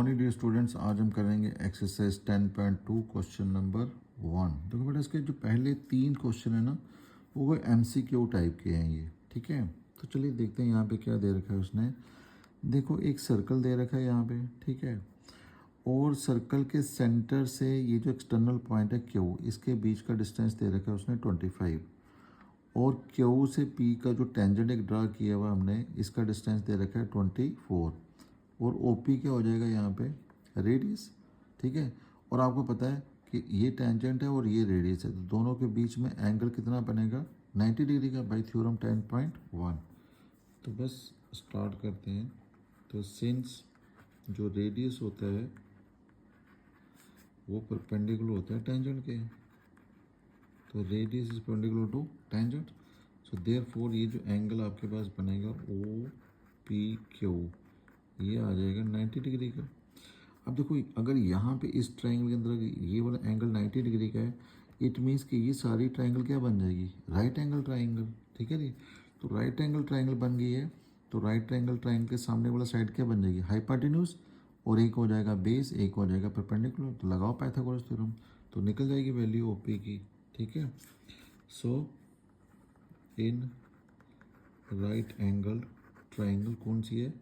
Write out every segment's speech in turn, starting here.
Morning dear students, आज हम करेंगे एक्सरसाइज 10.2 क्वेश्चन नंबर 1। देखो बेटा, इसके जो पहले 3 क्वेश्चन है ना, वो MCQ टाइप के हैं ये। ठीक है, तो चलिए देखते हैं यहाँ पे क्या दे रखा है उसने। देखो, एक सर्कल दे रखा है यहाँ पे, ठीक है, और सर्कल के सेंटर से ये जो एक्सटर्नल पॉइंट है Q, इसके बीच का डिस्टेंस दे रखा है उसने 25, और Q से P का जो टेंजेंट एक ड्रा किया हुआ हमने, इसका डिस्टेंस दे रखा है 24, और OP क्या हो जाएगा यहाँ पे, रेडियस। ठीक है, और आपको पता है कि ये टेंजेंट है और ये रेडियस है, तो दोनों के बीच में एंगल कितना बनेगा, 90 डिग्री का, बाई थ्योरम 10.1। तो बस स्टार्ट करते हैं। तो सिंस जो रेडियस होता है वो परपेंडिकुलर होता है टेंजेंट के, तो radius is perpendicular to tangent, so therefore ये जो एंगल आपके पास बनेगा OPQ, ये आ जाएगा 90 डिग्री का। अब देखो, अगर यहाँ पे इस ट्रायंगल के अंदर ये वाला एंगल 90 डिग्री का है, इट मीन्स कि ये सारी ट्रायंगल क्या बन जाएगी, राइट एंगल ट्रायंगल। ठीक है जी, तो राइट एंगल ट्रायंगल बन गई है, तो राइट एंगल ट्रायंगल के सामने वाला साइड क्या बन जाएगी, हाइपोटेन्यूज, और एक हो जाएगा बेस, एक हो जाएगा परपेंडिकुलर। तो लगाओ पाइथागोरस थ्योरम, तो निकल जाएगी वैल्यू OP की। ठीक है, so in right angle triangle कौन सी है,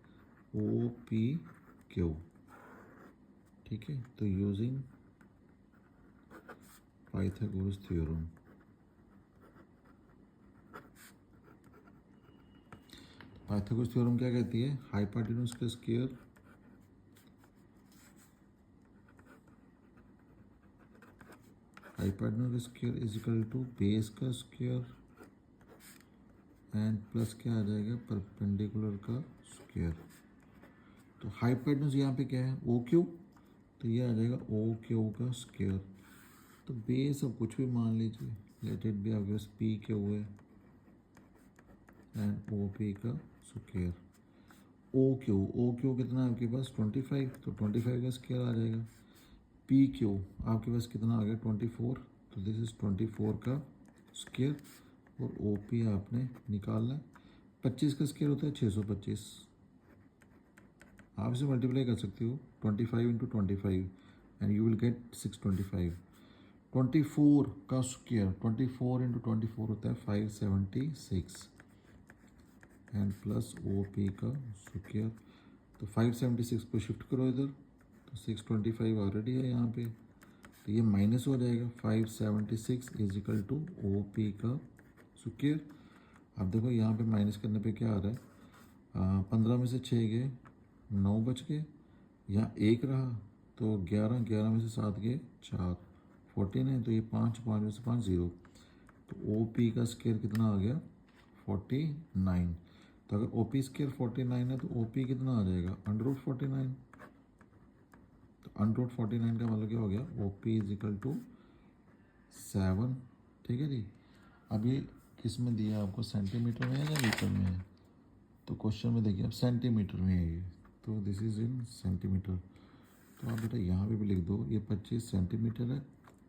OPQ। ठीक है, तो using Pythagoras theorem, Pythagoras theorem क्या कहती है, हाइपोटेन्यूज का square is equal to base का स्क्वायर एंड प्लस क्या आ जाएगा, परपेंडिकुलर का स्क्वायर। तो हाइपोटेन्यूज यहाँ पे क्या है, OQ, तो ये आ जाएगा OQ का स्क्वायर। तो बेस अब कुछ भी मान लीजिए, लेट इट बी आपके पास PQ है एंड OP का स्क्वायर। OQ कितना है आपके पास, 25, तो 25 का स्क्वायर आ जाएगा। PQ आपके पास कितना आ गया, 24, तो दिस इज 24 का स्क्वायर, और OP आपने निकालना है। 25 का स्क्वायर होता है 625, आप इसे मल्टीप्लाई कर सकते हो, 25 into 25 and you will get 625। 24 का स्क्वायर, 24 इंटू 24 होता है 576, एंड प्लस OP का स्क्वायर। तो 576 को शिफ्ट करो इधर, तो 625 ऑलरेडी है यहाँ पे, तो ये माइनस हो जाएगा। 576 इज इक्वल टू OP का स्क्वायर। अब देखो यहाँ पे माइनस करने पे क्या आ रहा है, 15 में से 6 गए, 9 बच गए, यहाँ 1 रहा, तो 11, 11 में से 7 गए 4, 14 है, तो ये 5, 5 में से 5 0, तो OP का स्क्वायर कितना आ गया, 49। तो अगर OP स्क्वायर 49 है, तो OP कितना आ जाएगा, √49। तो √49 का मतलब क्या हो गया, OP इज इक्वल टू 7। ठीक है जी, अब ये किस में दिया आपको, सेंटीमीटर में है या मीटर में है, तो क्वेश्चन में देखिए अब सेंटीमीटर में है ये, तो दिस इज इन सेंटीमीटर। तो आप बेटा यहाँ पे भी लिख दो, ये 25 सेंटीमीटर है,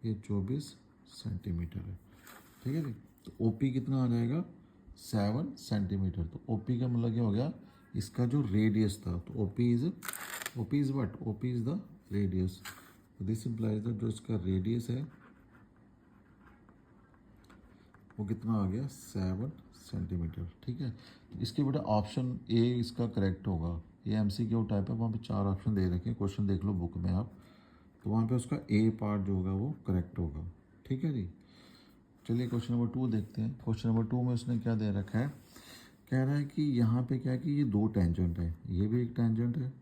ये 24 सेंटीमीटर है। ठीक है जी, तो OP कितना आ जाएगा, 7 सेंटीमीटर। तो OP का मतलब क्या हो गया, इसका जो रेडियस था, तो OP is what, OP is the radius. This implies that जो इसका रेडियस है वो कितना आ गया, 7 सेंटीमीटर। ठीक है, तो इसके बेटा ऑप्शन A इसका करेक्ट होगा। ये MCQ टाइप है, वहाँ पे 4 ऑप्शन दे रखे हैं, क्वेश्चन देख लो बुक में आप, तो वहाँ पे उसका A पार्ट जो होगा वो करेक्ट होगा। ठीक है जी, चलिए क्वेश्चन नंबर 2 देखते हैं। क्वेश्चन नंबर 2 में उसने क्या दे रखा है, कह रहा है कि यहाँ पे क्या है कि ये 2 टेंजेंट है, ये भी एक टेंजेंट है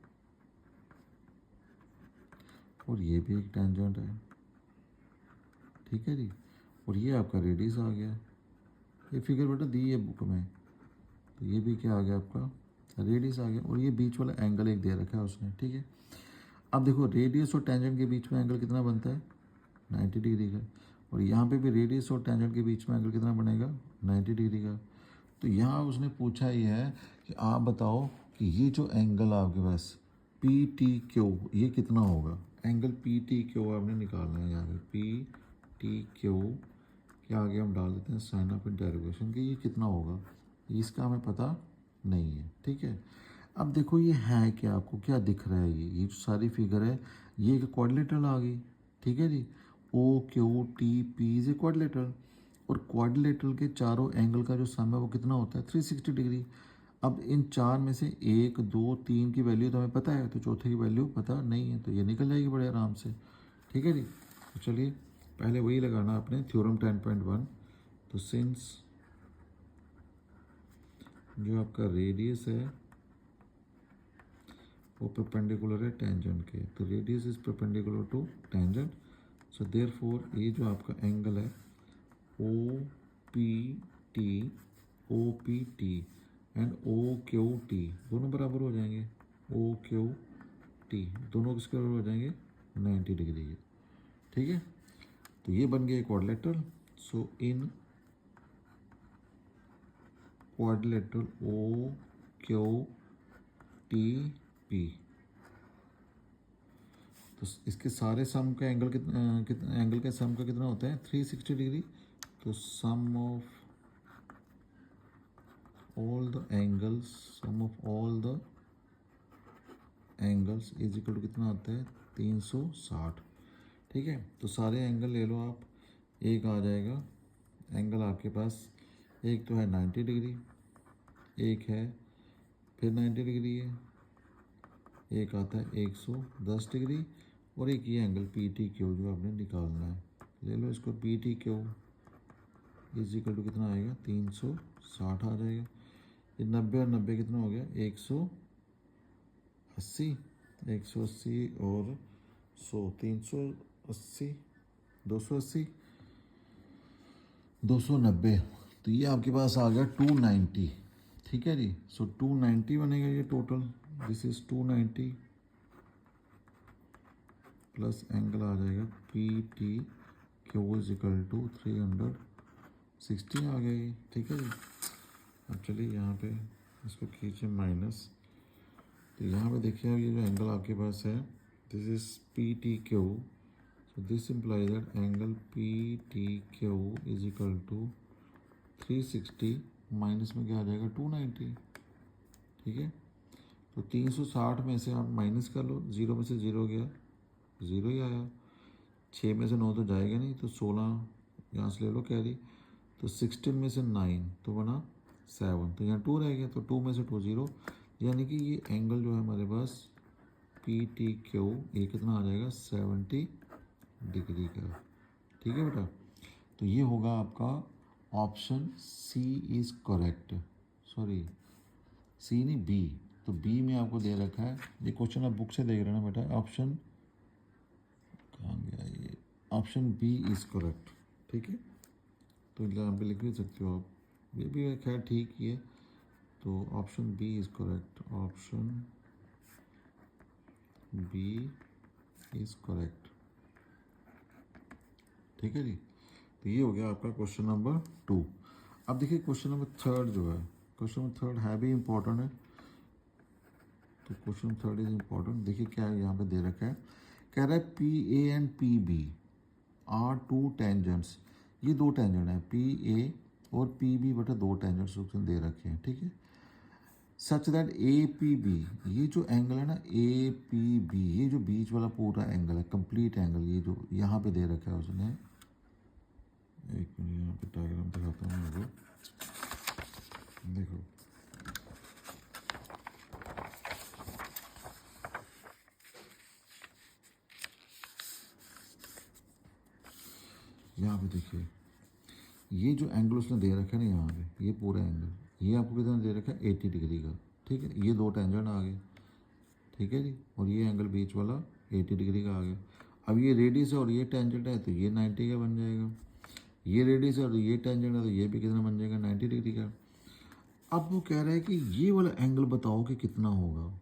और ये भी एक टेंजेंट है। ठीक है जी, और ये आपका रेडियस आ गया, ये फिगर बेटा दी है बुक में, तो ये भी क्या आ गया आपका, रेडियस आ गया, और ये बीच वाला एंगल एक दे रखा है उसने। ठीक है, अब देखो रेडियस और टेंजेंट के बीच में एंगल कितना बनता है, 90 डिग्री का, और यहाँ पे भी रेडियस और टेंजेंट के बीच में एंगल कितना बनेगा, 90 डिग्री का। तो यहाँ उसने पूछा ही है कि आप बताओ कि ये जो एंगल आपके पास PTQ ये कितना होगा, एंगल PTQ आपने निकालना है। यहाँ पे PTQ क्या आगे हम डाल देते हैं साइन ऑफ डेरिवेशन कि ये कितना होगा, इसका हमें पता नहीं है। ठीक है, अब देखो ये है क्या, आपको क्या दिख रहा है, ये जो सारी फिगर है ये एक क्वाड्रिलेटरल आ गई, ठीक है जी। O Q T P is a quadrilateral, और क्वाड्रिलेटरल के चारों एंगल का जो सम है वो कितना होता है 360 डिग्री। अब इन चार में से 1 2 3 की वैल्यू तो हमें पता है, तो चौथे की वैल्यू पता नहीं है, तो ये निकल जाएगी बड़े आराम से, ठीक है जी। तो चलिए पहले वही लगाना आपने थ्योरम 10.1। तो सिंस जो आपका रेडियस है वो परपेंडिकुलर है टेंजेंट के, तो radius is perpendicular to tangent, so therefore ये जो आपका एंगल है O P T, O P T and O Q T दोनों बराबर हो जाएंगे, ओ क्यू टी दोनों किसके बराबर हो जाएंगे 90 डिग्री के, ठीक है। तो ये बन गया quadrilateral. So in quadrilateral O Q T P, तो इसके सारे सम का एंगल कितना एंगल के सम का कितना होता है 360 डिग्री। तो sum of all the angles, sum of all the angles is equal to कितना होता है 360, ठीक है। तो सारे एंगल ले लो आप, एक आ जाएगा एंगल आपके पास, एक तो है 90 डिग्री, एक है फिर 90 डिग्री है, एक आता है 110 डिग्री, और एक ये एंगल पी टी क्यू जो आपने निकालना है, ले लो इसको, P T Q is equal to कितना आएगा 360 आ जाएगा। ये 90 और 90 कितना हो गया 180, 180 और 100 380, 280, 290, तो ये आपके पास आ गया 290, ठीक है जी। सो 290 बनेगा ये total, this is 290 plus angle आ जाएगा P T Q is equal to 360 आ गया ये, ठीक है जी। अब चलिए यहाँ पे इसको खींचे माइनस, तो यहाँ पे देखिए अब ये जो एंगल आपके पास है this is P T Q, so this implies that angle P T Q is equal to 360 minus में क्या आ जाएगा 290, ठीक है। तो 360 में से आप माइनस कर लो, 0 में से 0 गया 0 ही आया, 6 में से 9 तो जाएगा नहीं, तो 16 यहाँ से ले लो कैरी, तो 16 में से 9 तो बना 7, तो यहाँ 2 रह गया, तो 2 में से 2 0, यानी कि ये एंगल जो है हमारे पास पी टी क्यू ये कितना आ जाएगा 70 डिग्री का, ठीक है बेटा। तो ये होगा आपका option C is correct, sorry C नहीं बी, तो बी में आपको दे रखा है, ये क्वेश्चन आप बुक से देख रहे हैं ना बेटा, ऑप्शन कहाँ गया ये, ऑप्शन बी इज़ करेक्ट, ठीक है। तो यहाँ पे लिख भी सकते हो आप, ये भी खैर ठीक ही है, तो option B is correct, option B is correct, ठीक है जी। तो ये हो गया आपका क्वेश्चन नंबर 2। अब देखिए क्वेश्चन नंबर 3 जो है, क्वेश्चन नंबर 3 है भी इम्पोर्टेंट है, तो क्वेश्चन 3 इज इम्पोर्टेंट। देखिए क्या है यहाँ पे दे रखा है, कह रहा है P A and P B are two tangents, ये दो टेंजेंट है पी ए और पी बी बटा दो टेंजेंट्स दे रखे हैं, ठीक है। Such that A P B, ये जो एंगल है ना ए पी बी, ये जो बीच वाला पूरा एंगल है कंप्लीट एंगल, ये जो यहाँ पे दे रखा है उसने, एक मिनट यहाँ पे डायग्राम दिखाता हूँ आपको, देखो यहाँ पे देखिए, ये जो एंगल उसने दे रखा है ना यहाँ पे, ये पूरा एंगल ये आपको कितना दे रखा है 80 डिग्री का, ठीक है। ये दो टेंजेंट आ गए, ठीक है जी, और ये एंगल बीच वाला 80 डिग्री का आ गया। अब ये रेडियस है और ये टेंजेंट है, तो ये 90 का बन जाएगा, ये रेडियस है और ये टेंजेंट है, तो ये भी कितना बन जाएगा 90 डिग्री का। अब वो कह रहा है कि ये वाला एंगल बताओ कि कितना होगा,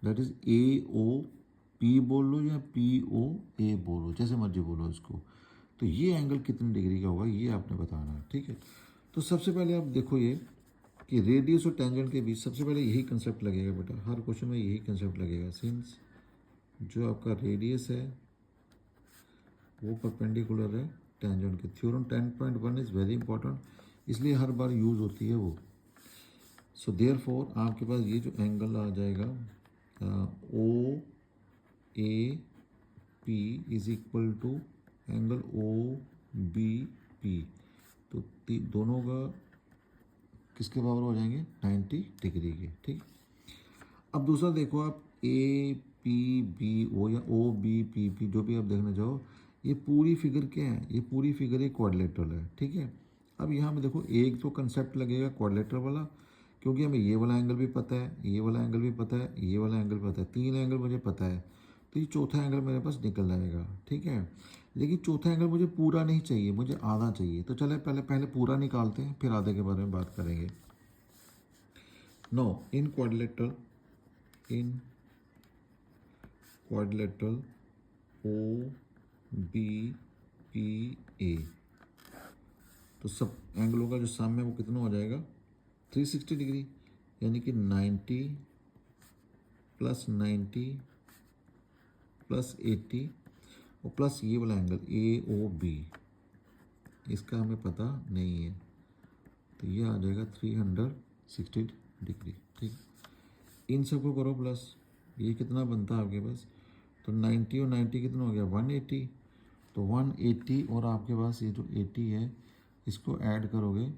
that is A O P बोल लो या पी ओ ए बोलो, जैसे मर्जी बोलो इसको, तो ये एंगल कितने डिग्री का होगा ये आपने बताना है, ठीक है। तो सबसे पहले आप देखो ये कि रेडियस और टेंजेंट के बीच सबसे पहले यही कंसेप्ट लगेगा बेटा, हर क्वेश्चन में यही कंसेप्ट लगेगा, सिंस जो आपका रेडियस है वो परपेंडिकुलर है टेंजेंट के। थ्योरम 10.1 इज़ वेरी इंपॉर्टेंट, इसलिए हर बार यूज़ होती है वो। सो देयरफॉर आपके पास ये जो एंगल आ जाएगा O A P is equal to angle O B P. तो दोनों का किसके बराबर हो जाएंगे 90 डिग्री के। ठीक। अब दूसरा देखो आप ए पी बी ओ या ओ बी पी पी जो भी आप देखना चाहो, ये पूरी फिगर क्या है, ये पूरी फिगर एक क्वाड्रिलेटरल है। ठीक है। अब यहाँ में देखो एक तो कंसेप्ट लगेगा क्वाड्रिलेटरल वाला, क्योंकि हमें ये वाला एंगल भी पता है, ये वाला एंगल भी पता है, ये वाला एंगल पता है, 3 एंगल मुझे पता है। तो ये चौथा एंगल मेरे पास निकल जाएगा। ठीक है। लेकिन चौथा एंगल मुझे पूरा नहीं चाहिए, मुझे आधा चाहिए। तो चले पहले पहले पूरा निकालते हैं, फिर आधे के बारे में बात करेंगे। No in quadrilateral O B P A, तो सब एंगलों का जो सम है वो कितना हो जाएगा 360 डिग्री, यानी कि 90 प्लस 90 प्लस 80 और प्लस ये वाला एंगल ए ओ बी, इसका हमें पता नहीं है, तो ये आ जाएगा 360 डिग्री। ठीक। इन सबको करो प्लस, ये कितना बनता है आपके पास, तो 90 और 90 कितना हो गया 180, तो 180 और आपके पास ये जो 80 है इसको ऐड करोगे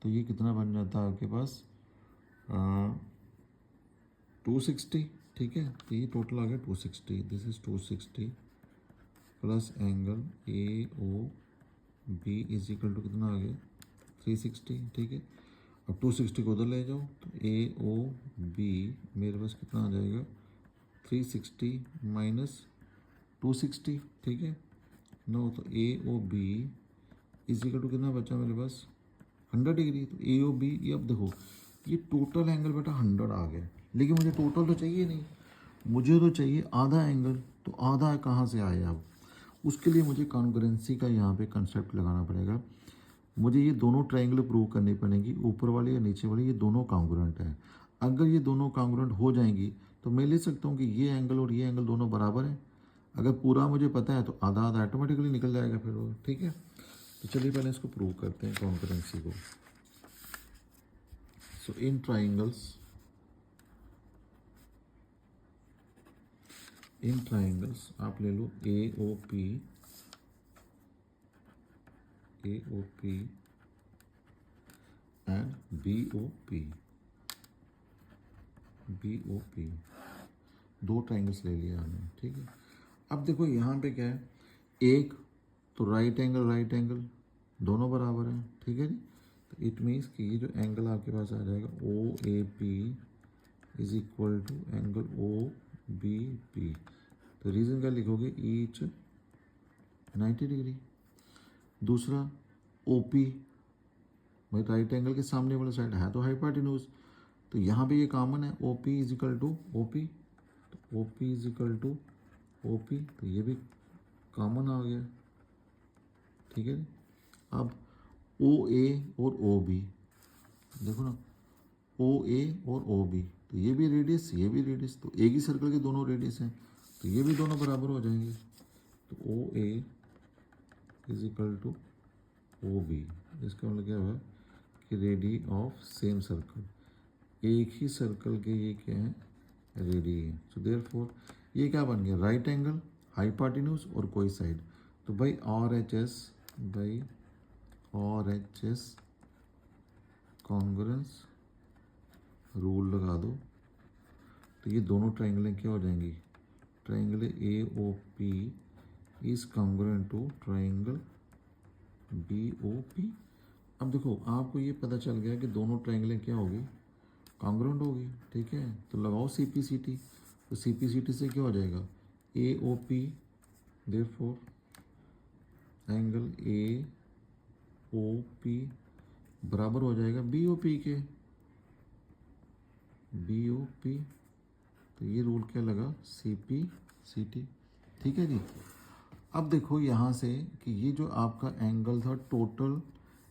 तो ये कितना बन जाता है आपके पास 260। ठीक है। तो ये टोटल आ गया 260, this is 260 plus angle A O B is equal to कितना आ गया 360। ठीक है। अब 260 को उधर ले जाओ, तो ए ओ बी मेरे पास कितना आ जाएगा 360 माइनस 260। ठीक है। नो, तो A O B is equal to कितना बचा मेरे पास 100 डिग्री। तो ए ओ बी, ये अब देखो ये टोटल एंगल बेटा 100 आ गया, लेकिन मुझे टोटल तो चाहिए नहीं, मुझे तो चाहिए आधा एंगल। तो आधा कहाँ से आया अब, उसके लिए मुझे कॉन्ग्रुएंसी का यहाँ पे कंसेप्ट लगाना पड़ेगा। मुझे ये दोनों ट्रायंगल प्रूव करनी पड़ेगी, ऊपर वाली या नीचे वाली, ये दोनों कॉन्ग्रुएंट हैं। अगर ये दोनों कॉन्ग्रुएंट हो जाएंगी तो मैं ले सकता हूँ कि ये एंगल और ये एंगल दोनों बराबर हैं। अगर पूरा मुझे पता है तो आधा आधा ऑटोमेटिकली निकल जाएगा फिर वो। ठीक है। तो चलिए पहले इसको प्रूव करते हैं कॉन्ग्रुएंसी को। सो इन ट्राइंगल्स आप ले लो A O P and B O P, दो ट्राइंगल्स ले लिया हमने। ठीक है। अब देखो यहाँ पे क्या है, एक तो राइट एंगल दोनों बराबर हैं। ठीक है जी। तो इट मीन्स कि ये जो एंगल आपके पास आ जाएगा O A P is equal to angle O B P. तो रीजन क्या लिखोगे, ईच 90 डिग्री। दूसरा ओ पी, भाई राइट एंगल के सामने वाला साइड है तो हाइपोटेन्यूज, तो यहाँ पे ये कॉमन है O P is equal to O P, तो O P is equal to O P, तो ये भी कॉमन आ गया। ठीक है। अब ओ ए और ओ बी देखो ना, ओ ए और ओ बी, तो ये भी रेडियस ये भी रेडियस, तो एक ही सर्कल के दोनों रेडियस हैं, तो ये भी दोनों बराबर हो जाएंगे। तो O A is equal to O B, इसका मतलब क्या हुआ कि रेडी ऑफ सेम सर्कल, एक ही सर्कल के ये क्या है रेडी है। सो देयरफॉर ये क्या बन गया राइट एंगल हाइपोटेन्यूज और कोई साइड, तो भाई R H S congruence rule लगा दो, तो ये दोनों ट्राइंगलें क्या हो जाएंगी, triangle A O P is congruent to triangle B O P. अब देखो आपको ये पता चल गया कि दोनों ट्राइंगलें क्या होगी कॉन्ग्रुएंट होगी। ठीक है। तो लगाओ सी पी सी टी, तो सी पी सी टी से क्या हो जाएगा A O P, therefore angle A O P बराबर हो जाएगा बी ओ पी के, बी ओ पी, तो ये रूल क्या लगा सी पी सी टी। ठीक है जी। अब देखो यहाँ से कि ये जो आपका एंगल था total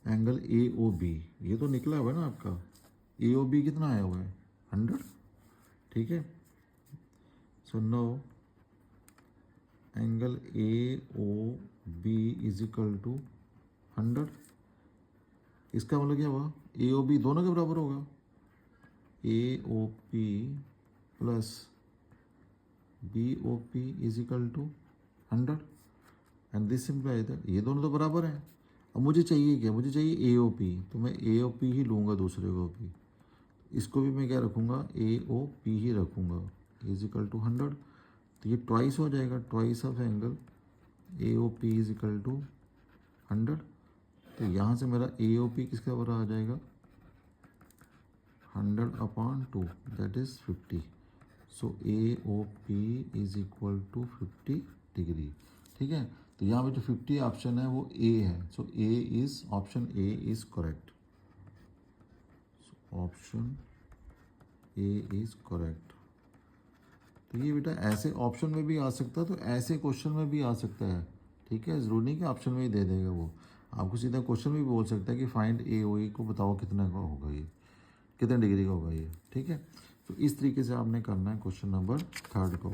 angle A O B, ये तो निकला हुआ है ना आपका ए ओ बी कितना आया हुआ है 100। ठीक है। So no angle A O B is equal to 100, इसका मतलब क्या हुआ ए ओ बी दोनों के बराबर होगा, AOP plus BOP is equal to 100 and this simply that ये दोनों तो बराबर हैं। अब मुझे चाहिए क्या, मुझे चाहिए AOP, तो मैं AOP ही लूँगा, दूसरे को भी, इसको भी मैं क्या रखूँगा, AOP ही रखूँगा, इज इक्वल टू 100। तो ये ट्वाइस हो जाएगा, twice of angle AOP is equal to 100। तो यहाँ से मेरा AOP किसका बराबर आ जाएगा, 100/2 that is 50। So AOP is equal to 50 degree. ठीक है, तो यहाँ पे जो 50 ऑप्शन है वो A है। So option A is correct. Option A is correct. तो ये बेटा ऐसे ऑप्शन में भी आ सकता है, तो ऐसे क्वेश्चन में भी आ सकता है। ठीक है, ज़रूरी नहीं कि ऑप्शन में ही दे देगा वो, आपको सीधा क्वेश्चन भी बोल सकता है कि फाइंड AOE को बताओ कितना का होगा, ये कितने डिग्री का होगा ये। ठीक है, तो इस तरीके से आपने करना है क्वेश्चन नंबर 3 को।